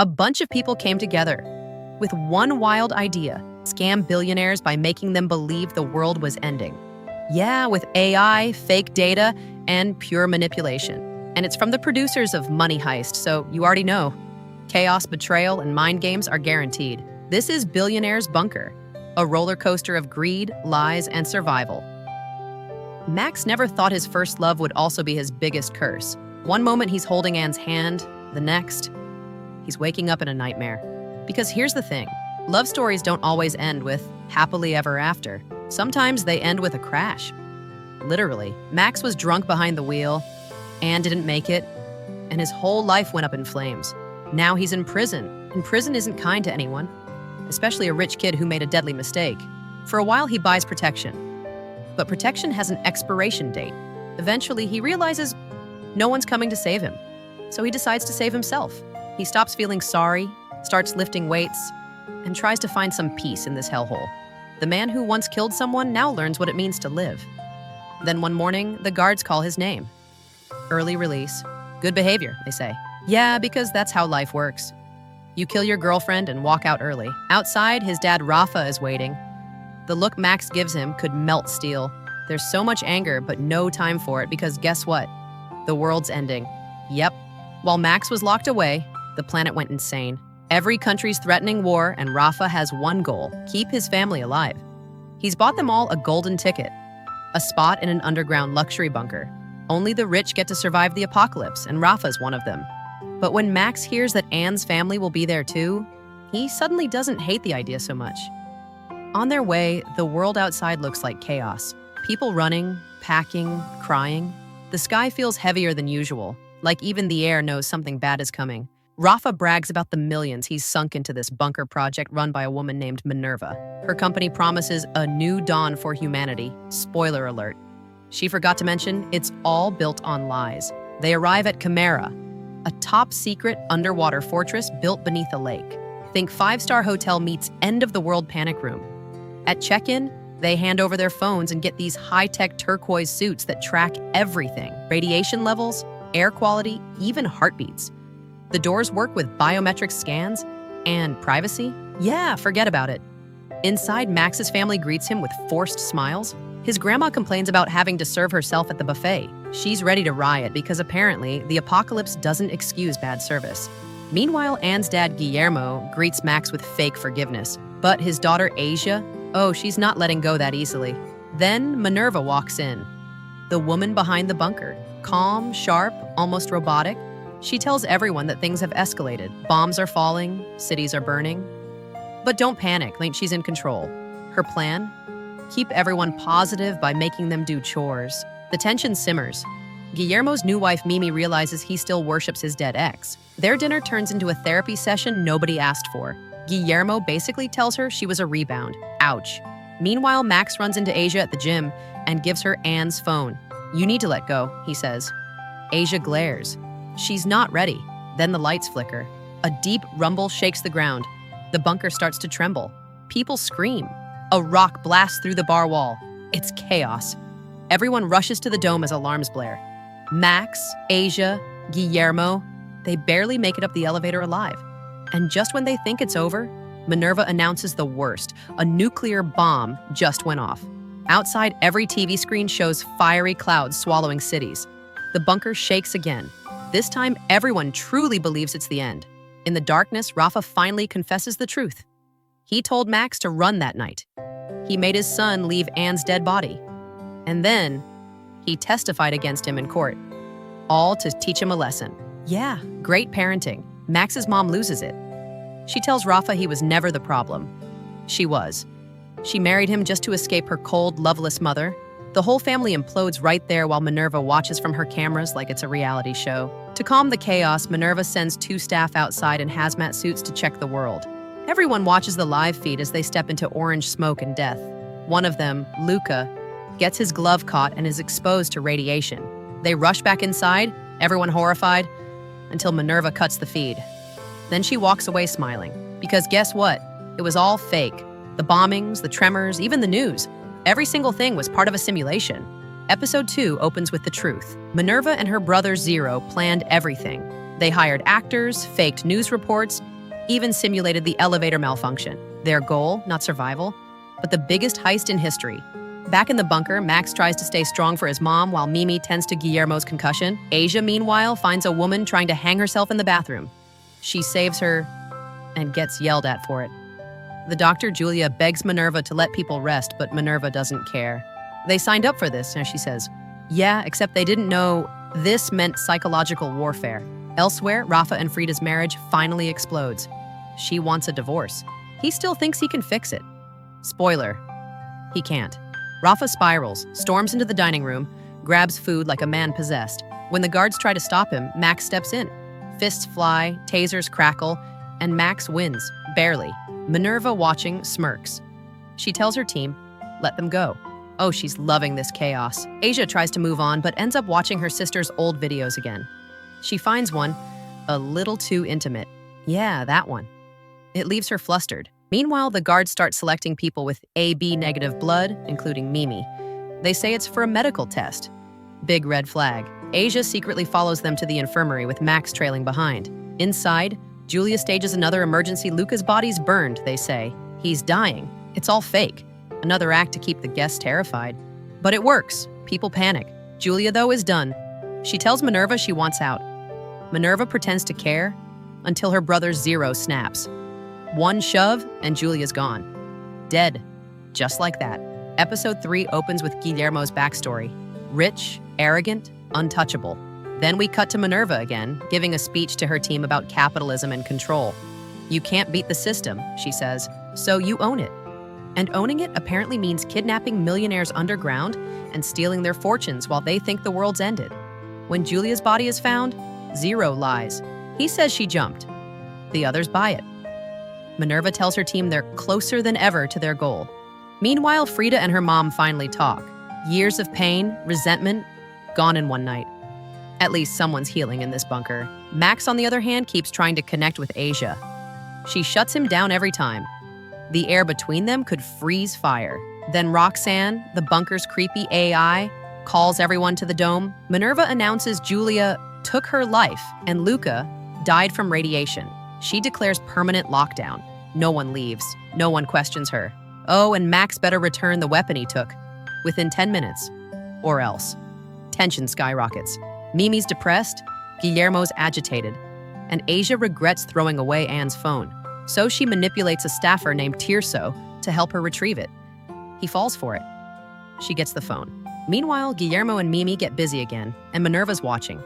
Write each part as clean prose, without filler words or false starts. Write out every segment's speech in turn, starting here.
A bunch of people came together with one wild idea: scam billionaires by making them believe the world was ending. Yeah, with AI, fake data, and pure manipulation. And it's from the producers of Money Heist, so you already know. Chaos, betrayal, and mind games are guaranteed. This is Billionaire's Bunker, a roller coaster of greed, lies, and survival. Max never thought his first love would also be his biggest curse. One moment he's holding Anne's hand, the next, he's waking up in a nightmare. Because here's the thing, love stories don't always end with happily ever after. Sometimes they end with a crash. Literally, Max was drunk behind the wheel, Anne didn't make it, and his whole life went up in flames. Now he's in prison, and prison isn't kind to anyone, especially a rich kid who made a deadly mistake. For a while, he buys protection. But protection has an expiration date. Eventually, he realizes no one's coming to save him. So he decides to save himself. He stops feeling sorry, starts lifting weights, and tries to find some peace in this hellhole. The man who once killed someone now learns what it means to live. Then one morning, the guards call his name. Early release. Good behavior, they say. Yeah, because that's how life works. You kill your girlfriend and walk out early. Outside, his dad Rafa is waiting. The look Max gives him could melt steel. There's so much anger, but no time for it, because guess what? The world's ending. Yep. While Max was locked away, the planet went insane. Every country's threatening war, and Rafa has one goal: keep his family alive. He's bought them all a golden ticket, a spot in an underground luxury bunker. Only the rich get to survive the apocalypse, and Rafa's one of them. But when Max hears that Anne's family will be there too, he suddenly doesn't hate the idea so much. On their way, the world outside looks like chaos. People running, packing, crying. The sky feels heavier than usual, like even the air knows something bad is coming. Rafa brags about the millions he's sunk into this bunker project run by a woman named Minerva. Her company promises a new dawn for humanity. Spoiler alert. She forgot to mention, it's all built on lies. They arrive at Chimera, a top-secret underwater fortress built beneath a lake. Think five-star hotel meets end-of-the-world panic room. At check-in, they hand over their phones and get these high-tech turquoise suits that track everything: radiation levels, air quality, even heartbeats. The doors work with biometric scans, and privacy? Yeah, forget about it. Inside, Max's family greets him with forced smiles. His grandma complains about having to serve herself at the buffet. She's ready to riot because apparently the apocalypse doesn't excuse bad service. Meanwhile, Anne's dad, Guillermo, greets Max with fake forgiveness. But his daughter, Asia, she's not letting go that easily. Then Minerva walks in, the woman behind the bunker. Calm, sharp, almost robotic. She tells everyone that things have escalated. Bombs are falling, cities are burning. But don't panic, she's in control. Her plan? Keep everyone positive by making them do chores. The tension simmers. Guillermo's new wife, Mimi, realizes he still worships his dead ex. Their dinner turns into a therapy session nobody asked for. Guillermo basically tells her she was a rebound. Ouch. Meanwhile, Max runs into Asia at the gym and gives her Anne's phone. You need to let go, he says. Asia glares. She's not ready. Then the lights flicker. A deep rumble shakes the ground. The bunker starts to tremble. People scream. A rock blasts through the bar wall. It's chaos. Everyone rushes to the dome as alarms blare. Max, Asia, Guillermo, they barely make it up the elevator alive. And just when they think it's over, Minerva announces the worst. A nuclear bomb just went off. Outside, every TV screen shows fiery clouds swallowing cities. The bunker shakes again. This time, everyone truly believes it's the end. In the darkness, Rafa finally confesses the truth. He told Max to run that night. He made his son leave Anne's dead body. And then, he testified against him in court. All to teach him a lesson. Yeah, great parenting. Max's mom loses it. She tells Rafa he was never the problem. She was. She married him just to escape her cold, loveless mother. The whole family implodes right there while Minerva watches from her cameras like it's a reality show. To calm the chaos, Minerva sends 2 staff outside in hazmat suits to check the world. Everyone watches the live feed as they step into orange smoke and death. One of them, Luca, gets his glove caught and is exposed to radiation. They rush back inside, everyone horrified, until Minerva cuts the feed. Then she walks away smiling. Because guess what? It was all fake. The bombings, the tremors, even the news. Every single thing was part of a simulation. Episode 2 opens with the truth. Minerva and her brother Zero planned everything. They hired actors, faked news reports, even simulated the elevator malfunction. Their goal, not survival, but the biggest heist in history. Back in the bunker, Max tries to stay strong for his mom while Mimi tends to Guillermo's concussion. Asia, meanwhile, finds a woman trying to hang herself in the bathroom. She saves her and gets yelled at for it. The doctor, Julia, begs Minerva to let people rest, but Minerva doesn't care. They signed up for this, as she says. Yeah, except they didn't know this meant psychological warfare. Elsewhere, Rafa and Frida's marriage finally explodes. She wants a divorce. He still thinks he can fix it. Spoiler, he can't. Rafa spirals, storms into the dining room, grabs food like a man possessed. When the guards try to stop him, Max steps in. Fists fly, tasers crackle, and Max wins, barely. Minerva, watching, smirks. She tells her team, let them go. Oh, she's loving this chaos. Asia tries to move on, but ends up watching her sister's old videos again. She finds one, a little too intimate. Yeah, that one. It leaves her flustered. Meanwhile, the guards start selecting people with AB negative blood, including Mimi. They say it's for a medical test. Big red flag. Asia secretly follows them to the infirmary with Max trailing behind. Inside, Julia stages another emergency. Luca's body's burned, they say. He's dying. It's all fake. Another act to keep the guests terrified. But it works. People panic. Julia, though, is done. She tells Minerva she wants out. Minerva pretends to care until her brother Zero snaps. One shove, and Julia's gone. Dead. Just like that. Episode 3 opens with Guillermo's backstory. Rich, arrogant, untouchable. Then we cut to Minerva again, giving a speech to her team about capitalism and control. You can't beat the system, she says, so you own it. And owning it apparently means kidnapping millionaires underground and stealing their fortunes while they think the world's ended. When Julia's body is found, Zero lies. He says she jumped. The others buy it. Minerva tells her team they're closer than ever to their goal. Meanwhile, Frida and her mom finally talk. Years of pain, resentment, gone in one night. At least someone's healing in this bunker. Max, on the other hand, keeps trying to connect with Asia. She shuts him down every time. The air between them could freeze fire. Then Roxanne, the bunker's creepy AI, calls everyone to the dome. Minerva announces Julia took her life and Luca died from radiation. She declares permanent lockdown. No one leaves. No one questions her. Oh, and Max better return the weapon he took within 10 minutes, or else. Tension skyrockets. Mimi's depressed, Guillermo's agitated, and Asia regrets throwing away Anne's phone. So she manipulates a staffer named Tirso to help her retrieve it. He falls for it. She gets the phone. Meanwhile, Guillermo and Mimi get busy again, and Minerva's watching.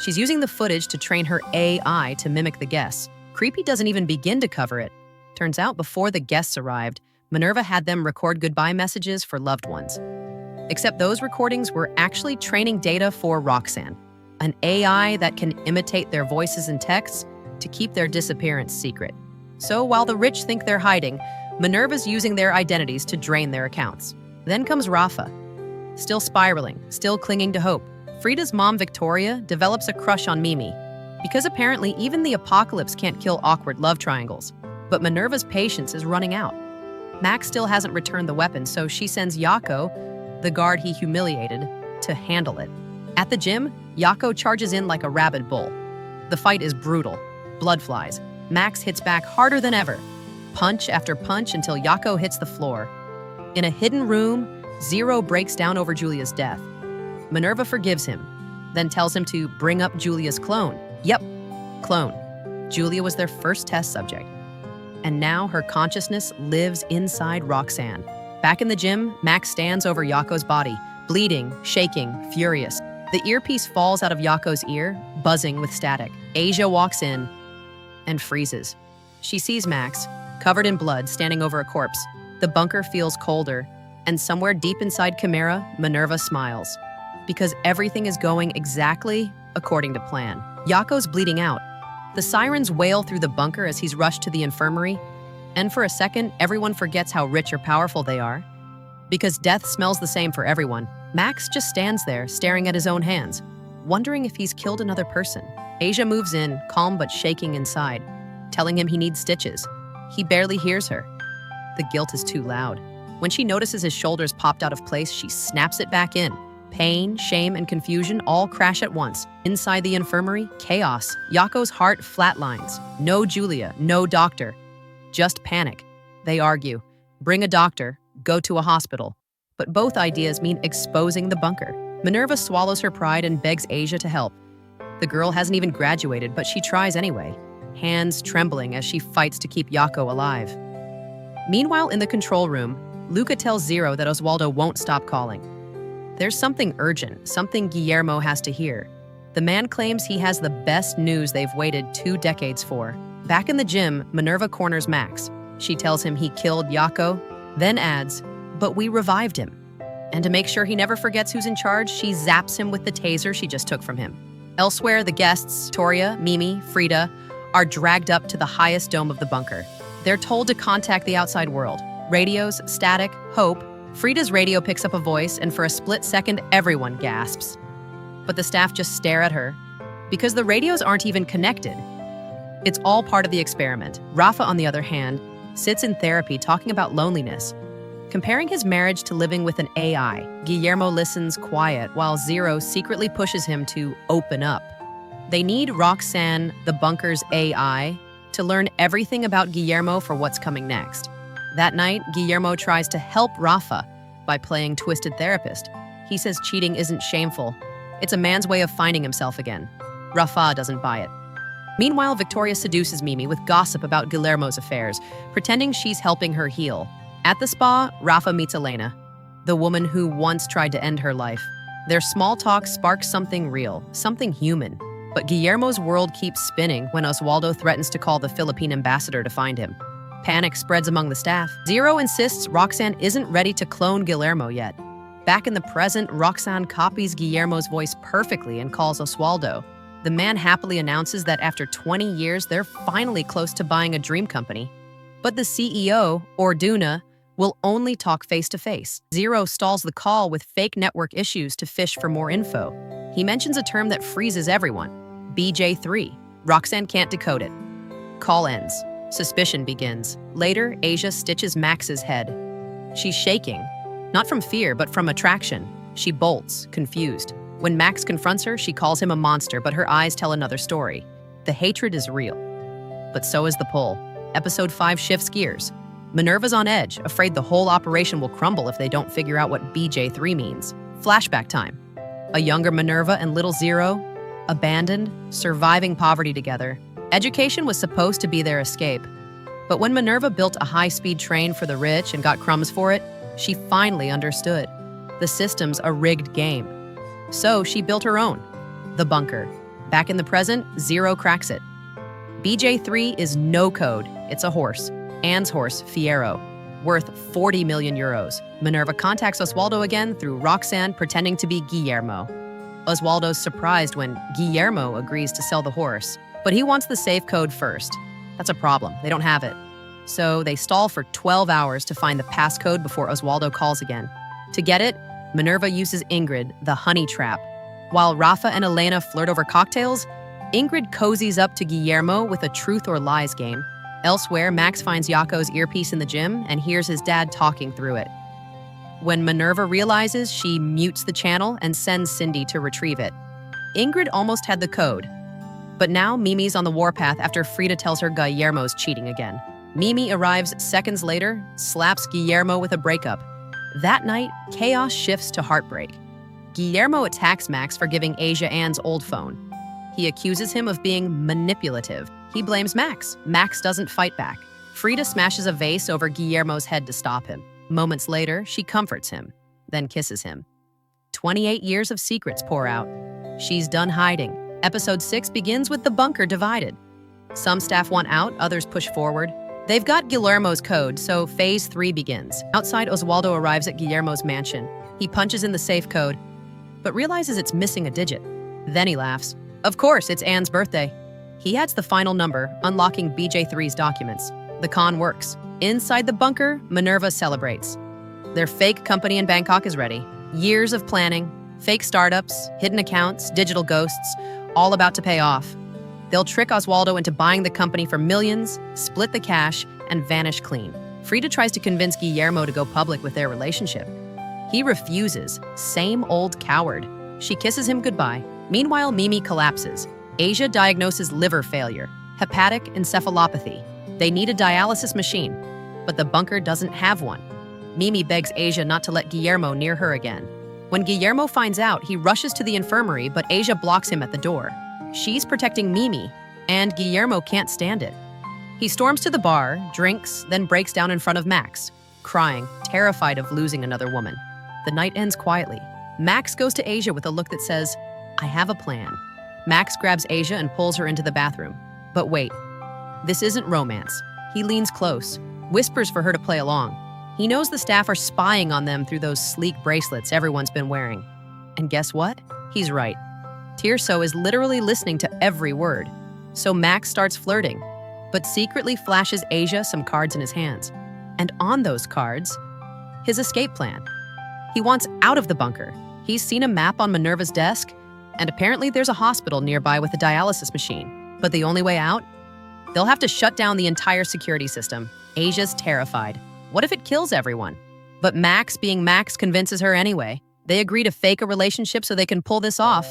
She's using the footage to train her AI to mimic the guests. Creepy doesn't even begin to cover it. Turns out before the guests arrived, Minerva had them record goodbye messages for loved ones. Except those recordings were actually training data for Roxanne, an AI that can imitate their voices and texts to keep their disappearance secret. So while the rich think they're hiding, Minerva's using their identities to drain their accounts. Then comes Rafa, still spiraling, still clinging to hope. Frida's mom, Victoria, develops a crush on Mimi, because apparently even the apocalypse can't kill awkward love triangles. But Minerva's patience is running out. Max still hasn't returned the weapon, so she sends Jaco, the guard he humiliated, to handle it. At the gym, Jaco charges in like a rabid bull. The fight is brutal. Blood flies. Max hits back harder than ever. Punch after punch until Jaco hits the floor. In a hidden room, Zero breaks down over Julia's death. Minerva forgives him, then tells him to bring up Julia's clone. Yep, clone. Julia was their first test subject. And now her consciousness lives inside Roxanne. Back in the gym, Max stands over Jaco's body, bleeding, shaking, furious. The earpiece falls out of Jaco's ear, buzzing with static. Asia walks in and freezes. She sees Max, covered in blood, standing over a corpse. The bunker feels colder, and somewhere deep inside Chimera, Minerva smiles. Because everything is going exactly according to plan. Jaco's bleeding out. The sirens wail through the bunker as he's rushed to the infirmary, and for a second, everyone forgets how rich or powerful they are. Because death smells the same for everyone, Max just stands there, staring at his own hands, wondering if he's killed another person. Asia moves in, calm but shaking inside, telling him he needs stitches. He barely hears her. The guilt is too loud. When she notices his shoulders popped out of place, she snaps it back in. Pain, shame, and confusion all crash at once. Inside the infirmary, chaos. Yako's heart flatlines. No Julia, no doctor. Just panic. They argue. Bring a doctor, go to a hospital. But both ideas mean exposing the bunker. Minerva swallows her pride and begs Asia to help. The girl hasn't even graduated, but she tries anyway, hands trembling as she fights to keep Yako alive. Meanwhile, in the control room, Luca tells Zero that Oswaldo won't stop calling. There's something urgent, something Guillermo has to hear. The man claims he has the best news they've waited 2 decades for. Back in the gym, Minerva corners Max. She tells him he killed Yako, then adds, "But we revived him." And to make sure he never forgets who's in charge, she zaps him with the taser she just took from him. Elsewhere, the guests, Toria, Mimi, Frida, are dragged up to the highest dome of the bunker. They're told to contact the outside world. Radios, static, hope. Frida's radio picks up a voice, and for a split second, everyone gasps. But the staff just stare at her, because the radios aren't even connected. It's all part of the experiment. Rafa, on the other hand, sits in therapy talking about loneliness. Comparing his marriage to living with an AI, Guillermo listens quiet while Zero secretly pushes him to open up. They need Roxanne, the bunker's AI, to learn everything about Guillermo for what's coming next. That night, Guillermo tries to help Rafa by playing twisted therapist. He says cheating isn't shameful. It's a man's way of finding himself again. Rafa doesn't buy it. Meanwhile, Victoria seduces Mimi with gossip about Guillermo's affairs, pretending she's helping her heal. At the spa, Rafa meets Elena, the woman who once tried to end her life. Their small talk sparks something real, something human. But Guillermo's world keeps spinning when Oswaldo threatens to call the Philippine ambassador to find him. Panic spreads among the staff. Zero insists Roxanne isn't ready to clone Guillermo yet. Back in the present, Roxanne copies Guillermo's voice perfectly and calls Oswaldo. The man happily announces that after 20 years, they're finally close to buying a dream company. But the CEO, Orduna, will only talk face-to-face. Zero stalls the call with fake network issues to fish for more info. He mentions a term that freezes everyone, BJ3. Roxanne can't decode it. Call ends. Suspicion begins. Later, Asia stitches Max's head. She's shaking, not from fear, but from attraction. She bolts, confused. When Max confronts her, she calls him a monster, but her eyes tell another story. The hatred is real. But so is the pull. Episode 5 shifts gears. Minerva's on edge, afraid the whole operation will crumble if they don't figure out what BJ3 means. Flashback time. A younger Minerva and little Zero, abandoned, surviving poverty together. Education was supposed to be their escape. But when Minerva built a high-speed train for the rich and got crumbs for it, she finally understood. The system's a rigged game. So she built her own, the bunker. Back in the present, Zero cracks it. BJ3 is no code, it's a horse. Anne's horse, Fiero, worth 40 million euros. Minerva contacts Oswaldo again through Roxanne pretending to be Guillermo. Oswaldo's surprised when Guillermo agrees to sell the horse, but he wants the safe code first. That's a problem, they don't have it. So they stall for 12 hours to find the passcode before Oswaldo calls again. To get it, Minerva uses Ingrid, the honey trap. While Rafa and Elena flirt over cocktails, Ingrid cozies up to Guillermo with a truth or lies game. Elsewhere, Max finds Yako's earpiece in the gym and hears his dad talking through it. When Minerva realizes, she mutes the channel and sends Cindy to retrieve it. Ingrid almost had the code, but now Mimi's on the warpath after Frida tells her Guillermo's cheating again. Mimi arrives seconds later, slaps Guillermo with a breakup. That night, chaos shifts to heartbreak. Guillermo attacks Max for giving Asia Anne's old phone. He accuses him of being manipulative. He blames Max. Max doesn't fight back. Frida smashes a vase over Guillermo's head to stop him. Moments later, she comforts him, then kisses him. 28 years of secrets pour out. She's done hiding. Episode 6 begins with the bunker divided. Some staff want out, others push forward. They've got Guillermo's code, so Phase 3 begins. Outside, Oswaldo arrives at Guillermo's mansion. He punches in the safe code, but realizes it's missing a digit. Then he laughs. Of course, it's Anne's birthday. He adds the final number, unlocking BJ3's documents. The con works. Inside the bunker, Minerva celebrates. Their fake company in Bangkok is ready. Years of planning, fake startups, hidden accounts, digital ghosts, all about to pay off. They'll trick Oswaldo into buying the company for millions, split the cash, and vanish clean. Frida tries to convince Guillermo to go public with their relationship. He refuses. Same old coward. She kisses him goodbye. Meanwhile, Mimi collapses. Asia diagnoses liver failure, hepatic encephalopathy. They need a dialysis machine, but the bunker doesn't have one. Mimi begs Asia not to let Guillermo near her again. When Guillermo finds out, he rushes to the infirmary, but Asia blocks him at the door. She's protecting Mimi, and Guillermo can't stand it. He storms to the bar, drinks, then breaks down in front of Max, crying, terrified of losing another woman. The night ends quietly. Max goes to Asia with a look that says, "I have a plan." Max grabs Asia and pulls her into the bathroom. But wait, this isn't romance. He leans close, whispers for her to play along. He knows the staff are spying on them through those sleek bracelets everyone's been wearing. And guess what? He's right. Tirso is literally listening to every word. So Max starts flirting, but secretly flashes Asia some cards in his hands. And on those cards, his escape plan. He wants out of the bunker. He's seen a map on Minerva's desk, and apparently there's a hospital nearby with a dialysis machine. But the only way out? They'll have to shut down the entire security system. Asia's terrified. What if it kills everyone? But Max, being Max, convinces her anyway. They agree to fake a relationship so they can pull this off.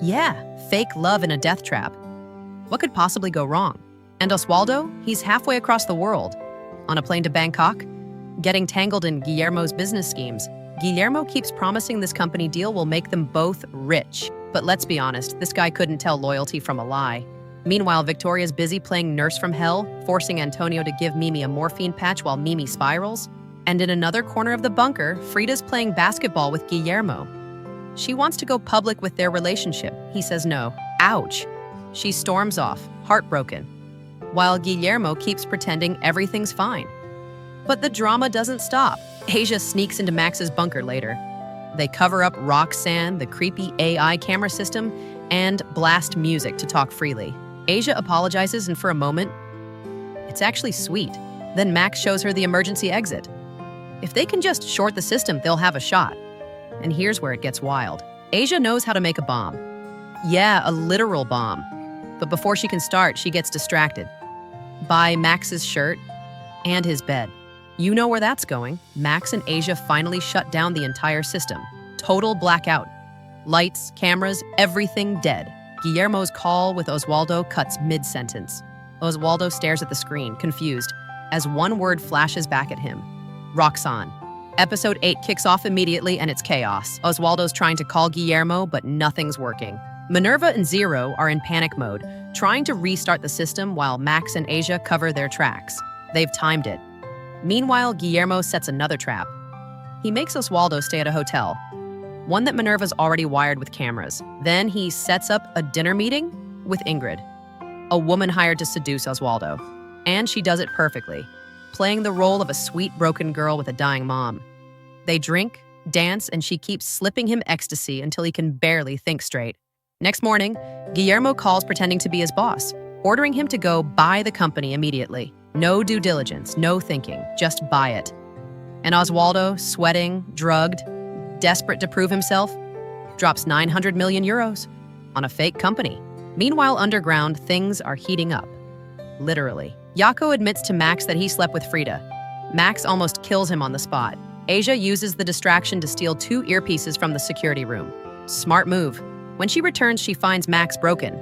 Yeah, fake love in a death trap. What could possibly go wrong? And Oswaldo? He's halfway across the world. On a plane to Bangkok, getting tangled in Guillermo's business schemes. Guillermo keeps promising this company deal will make them both rich. But let's be honest, this guy couldn't tell loyalty from a lie. Meanwhile, Victoria's busy playing nurse from hell, forcing Antonio to give Mimi a morphine patch while Mimi spirals. And in another corner of the bunker, Frida's playing basketball with Guillermo. She wants to go public with their relationship. He says no. Ouch. She storms off, heartbroken, while Guillermo keeps pretending everything's fine. But the drama doesn't stop. Asia sneaks into Max's bunker later. They cover up Roxanne, the creepy AI camera system, and blast music to talk freely. Asia apologizes, and for a moment, it's actually sweet. Then Max shows her the emergency exit. If they can just short the system, they'll have a shot. And here's where it gets wild. Asia knows how to make a bomb. Yeah, a literal bomb. But before she can start, she gets distracted by Max's shirt and his bed. You know where that's going. Max and Asia finally shut down the entire system. Total blackout. Lights, cameras, everything dead. Guillermo's call with Oswaldo cuts mid-sentence. Oswaldo stares at the screen, confused, as one word flashes back at him. Roxanne. Episode 8 kicks off immediately, and it's chaos. Oswaldo's trying to call Guillermo, but nothing's working. Minerva and Zero are in panic mode, trying to restart the system while Max and Asia cover their tracks. They've timed it. Meanwhile, Guillermo sets another trap. He makes Oswaldo stay at a hotel, one that Minerva's already wired with cameras. Then he sets up a dinner meeting with Ingrid, a woman hired to seduce Oswaldo. And she does it perfectly, playing the role of a sweet broken girl with a dying mom. They drink, dance, and she keeps slipping him ecstasy until he can barely think straight. Next morning, Guillermo calls pretending to be his boss, ordering him to go buy the company immediately. No due diligence, no thinking, just buy it. And Oswaldo, sweating, drugged, desperate to prove himself, drops 900 million euros on a fake company. Meanwhile, underground, things are heating up. Literally. Jaco admits to Max that he slept with Frida. Max almost kills him on the spot. Asia uses the distraction to steal 2 earpieces from the security room. Smart move. When she returns, she finds Max broken.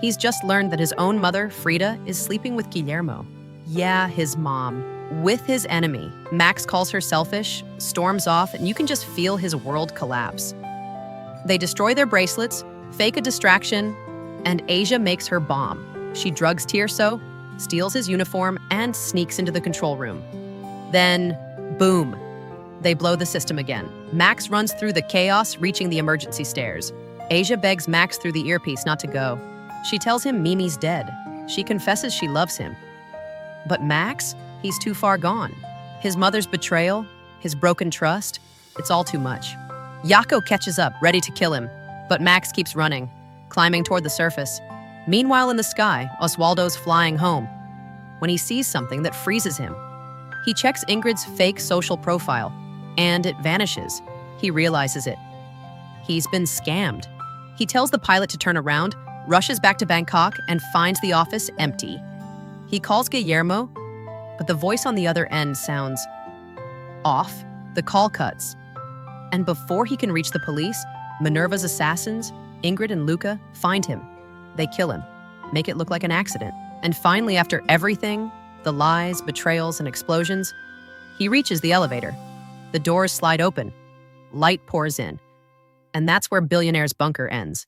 He's just learned that his own mother, Frida, is sleeping with Guillermo. Yeah, his mom. With his enemy. Max calls her selfish, storms off, and you can just feel his world collapse. They destroy their bracelets, fake a distraction, and Asia makes her bomb. She drugs Tirso, steals his uniform, and sneaks into the control room. Then, boom, they blow the system again. Max runs through the chaos, reaching the emergency stairs. Asia begs Max through the earpiece not to go. She tells him Mimi's dead. She confesses she loves him. But Max, he's too far gone. His mother's betrayal, his broken trust, it's all too much. Jaco catches up, ready to kill him, but Max keeps running, climbing toward the surface. Meanwhile, in the sky, Oswaldo's flying home when he sees something that freezes him. He checks Ingrid's fake social profile, and it vanishes. He realizes it. He's been scammed. He tells the pilot to turn around, rushes back to Bangkok, and finds the office empty. He calls Guillermo, but the voice on the other end sounds off. The call cuts. And before he can reach the police, Minerva's assassins, Ingrid and Luca, find him. They kill him, make it look like an accident. And finally, after everything, the lies, betrayals, and explosions, he reaches the elevator. The doors slide open. Light pours in. And that's where Billionaire's bunker ends.